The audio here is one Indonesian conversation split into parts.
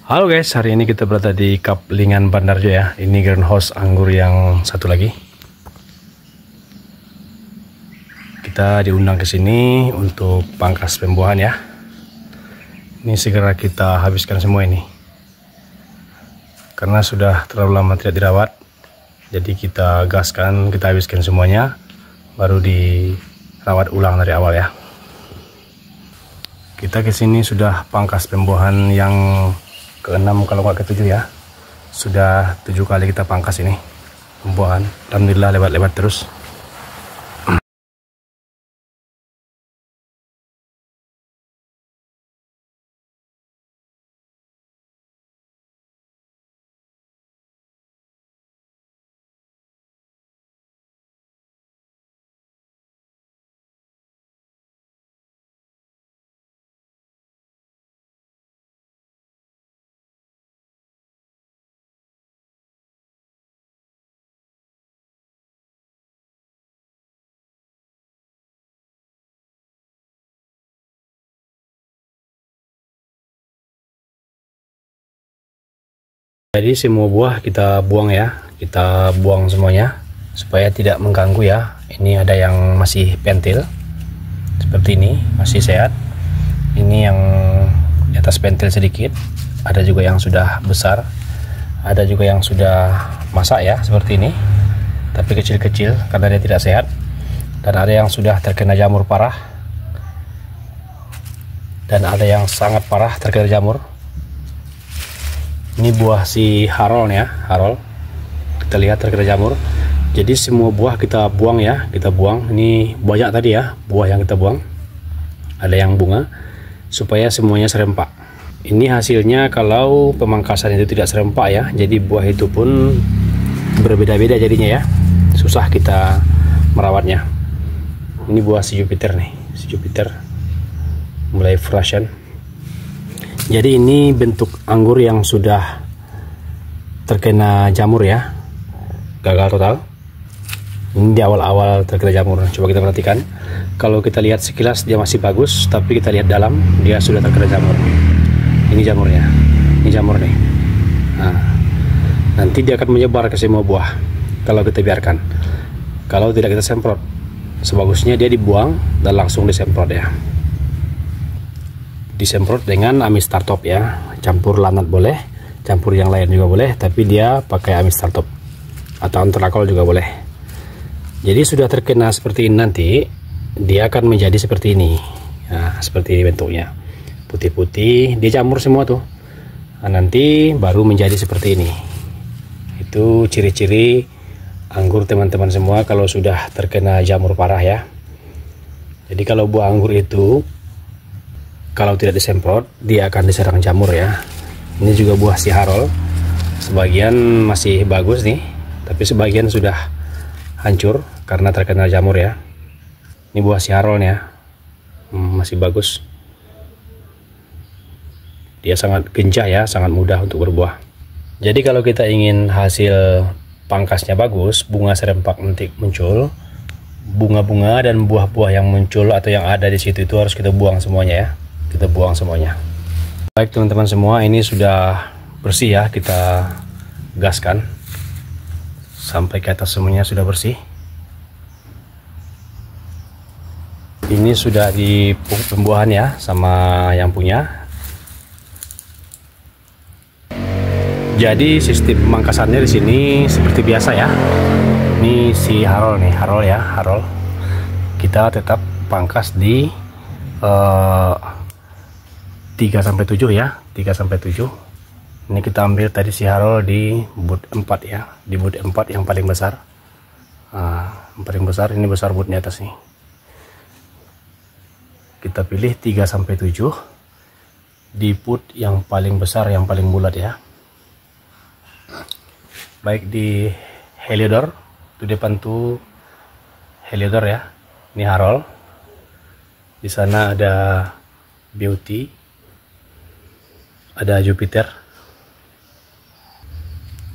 Halo guys, hari ini kita berada di Kaplingan Bandarjo ya. Ini greenhouse anggur yang satu lagi. Kita diundang ke sini untuk pangkas pembuahan ya. Ini segera kita habiskan semua ini. Karena sudah terlalu lama tidak dirawat. Jadi kita gaskan, kita habiskan semuanya. Baru dirawat ulang dari awal ya. Kita ke sini sudah pangkas pembuahan yang ke-6 kalau nggak ke-7 ya. Sudah 7 kali kita pangkas ini pembuahan. Alhamdulillah lebat-lebat terus. Jadi semua buah kita buang ya, kita buang semuanya supaya tidak mengganggu ya. Ini ada yang masih pentil seperti ini, masih sehat. Ini yang di atas pentil sedikit, ada juga yang sudah besar, ada juga yang sudah masak ya seperti ini, tapi kecil-kecil karena dia tidak sehat. Dan ada yang sudah terkena jamur parah, dan ada yang sangat parah terkena jamur. Ini buah si Harold ya, Harold. Kita lihat terkena jamur. Jadi semua buah kita buang ya, kita buang. Ini banyak tadi ya, buah yang kita buang. Ada yang bunga, supaya semuanya serempak. Ini hasilnya kalau pemangkasan itu tidak serempak ya. Jadi buah itu pun berbeda-beda jadinya ya. Susah kita merawatnya. Ini buah si Jupiter nih, si Jupiter mulai frushan. Jadi ini bentuk anggur yang sudah terkena jamur ya, gagal total. Ini di awal-awal terkena jamur. Coba kita perhatikan. Kalau kita lihat sekilas dia masih bagus, tapi kita lihat dalam dia sudah terkena jamur. Ini jamurnya, ini jamur nih. Nah, nanti dia akan menyebar ke semua buah kalau kita biarkan. Kalau tidak kita semprot, sebagusnya dia dibuang dan langsung disemprot ya. Disemprot dengan Amistar Top ya, campur lanat boleh, campur yang lain juga boleh, tapi dia pakai Amistar Top atau Antrakol juga boleh. Jadi sudah terkena seperti ini, nanti dia akan menjadi seperti ini. Nah, seperti ini bentuknya, putih-putih, dia campur semua tuh. Nah, nanti baru menjadi seperti ini. Itu ciri-ciri anggur teman-teman semua kalau sudah terkena jamur parah ya. Jadi kalau buah anggur itu kalau tidak disemprot, dia akan diserang jamur ya. Ini juga buah si Harold. Sebagian masih bagus nih, tapi sebagian sudah hancur karena terkena jamur ya. Ini buah si Harold ya, masih bagus. Dia sangat kencah ya, sangat mudah untuk berbuah. Jadi kalau kita ingin hasil pangkasnya bagus, bunga serempak nanti muncul, bunga-bunga dan buah-buah yang muncul atau yang ada di situ itu harus kita buang semuanya ya. Kita buang semuanya. Baik teman-teman semua, ini sudah bersih ya, kita gaskan sampai ke atas semuanya sudah bersih. Ini sudah di pembuahan ya sama yang punya. Jadi sistem pemangkasannya di sini seperti biasa ya. Ini si Harold nih, Harold ya, Harold. Kita tetap pangkas di 3-7 ya, 3-7. Ini kita ambil tadi si Harold di boot 4 ya, di boot 4 yang paling besar. Paling besar, ini besar bootnya atas nih. Kita pilih 3-7 di boot yang paling besar, yang paling bulat ya. Baik di Heliodor, itu depan tuh Heliodor ya. Ini Harold. Di sana ada Beauty. Ada Jupiter.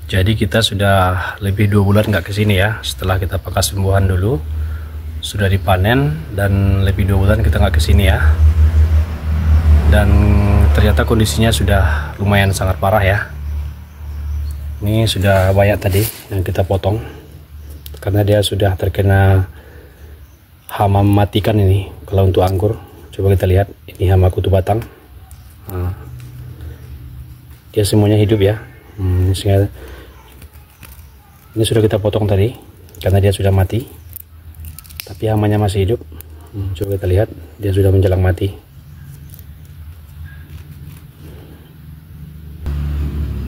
Jadi kita sudah lebih 2 bulan nggak kesini ya. Setelah kita pangkas pembuahan dulu, sudah dipanen dan lebih 2 bulan kita nggak kesini ya. Dan ternyata kondisinya sudah lumayan sangat parah ya. Ini sudah banyak tadi yang kita potong karena dia sudah terkena hama mematikan ini. Kalau untuk anggur, coba kita lihat, ini hama kutu batang. Nah, dia semuanya hidup ya. Ini sudah kita potong tadi karena dia sudah mati, tapi hamanya masih hidup. Coba kita lihat, dia sudah menjelang mati.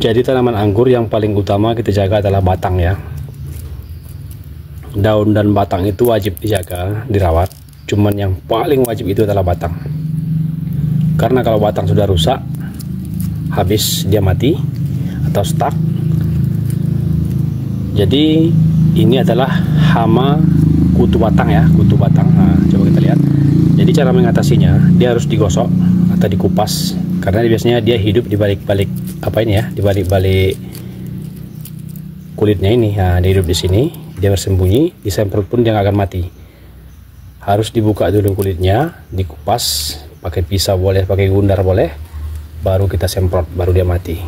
Jadi tanaman anggur yang paling utama kita jaga adalah batang ya. Daun dan batang itu wajib dijaga, dirawat. Cuman yang paling wajib itu adalah batang. Karena kalau batang sudah rusak, habis dia mati atau stuck. Jadi ini adalah hama kutu batang ya, kutu batang. Nah, coba kita lihat. Jadi cara mengatasinya, dia harus digosok atau dikupas. Karena biasanya dia hidup di balik-balik apa ini ya, di balik-balik kulitnya ini. Nah, dia hidup di sini, dia bersembunyi, disemprot pun dia nggak akan mati. Harus dibuka dulu kulitnya, dikupas, pakai pisau boleh, pakai gundar boleh, baru kita semprot, baru dia mati.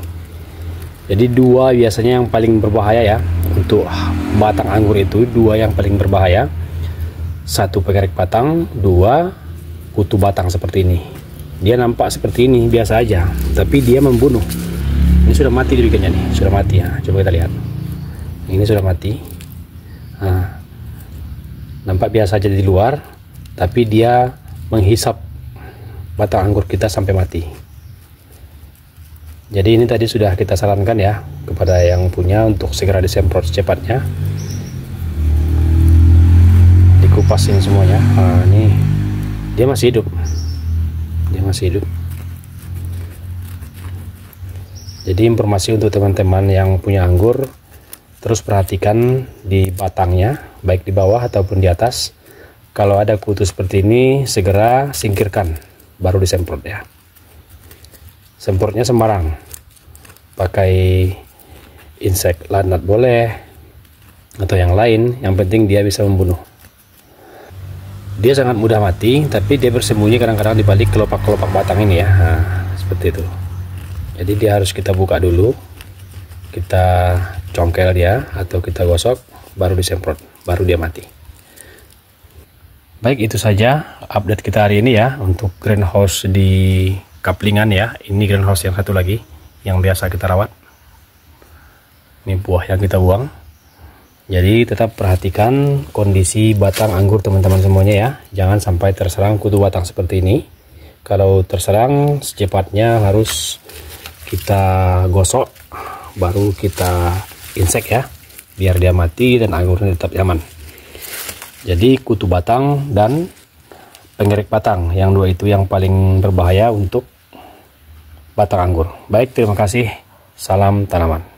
Jadi dua biasanya yang paling berbahaya ya untuk batang anggur itu, dua yang paling berbahaya. Satu pengerek batang, dua kutu batang seperti ini. Dia nampak seperti ini biasa aja, tapi dia membunuh. Ini sudah mati dibikinnya nih, sudah mati ya. Coba kita lihat. Ini sudah mati. Nah, nampak biasa aja di luar, tapi dia menghisap batang anggur kita sampai mati. Jadi ini tadi sudah kita sarankan ya kepada yang punya untuk segera disemprot secepatnya. Dikupasin semuanya. Nah, ini dia masih hidup. Dia masih hidup. Jadi informasi untuk teman-teman yang punya anggur, terus perhatikan di batangnya, baik di bawah ataupun di atas. Kalau ada kutu seperti ini, segera singkirkan, baru disemprot ya. Semprotnya sembarang, pakai insek lanat boleh atau yang lain, yang penting dia bisa membunuh. Dia sangat mudah mati, tapi dia bersembunyi kadang-kadang di balik kelopak-kelopak batang ini ya. Nah, seperti itu. Jadi dia harus kita buka dulu, kita congkel dia atau kita gosok, baru disemprot, baru dia mati. Baik, itu saja update kita hari ini ya untuk greenhouse di Kaplingan ya. Ini greenhouse yang satu lagi yang biasa kita rawat. Ini buah yang kita buang. Jadi tetap perhatikan kondisi batang anggur teman-teman semuanya ya. Jangan sampai terserang kutu batang seperti ini. Kalau terserang, secepatnya harus kita gosok, baru kita insek ya, biar dia mati dan anggurnya tetap aman. Jadi kutu batang dan pengerek batang, yang dua itu yang paling berbahaya untuk batang anggur. Baik, terima kasih. Salam tanaman.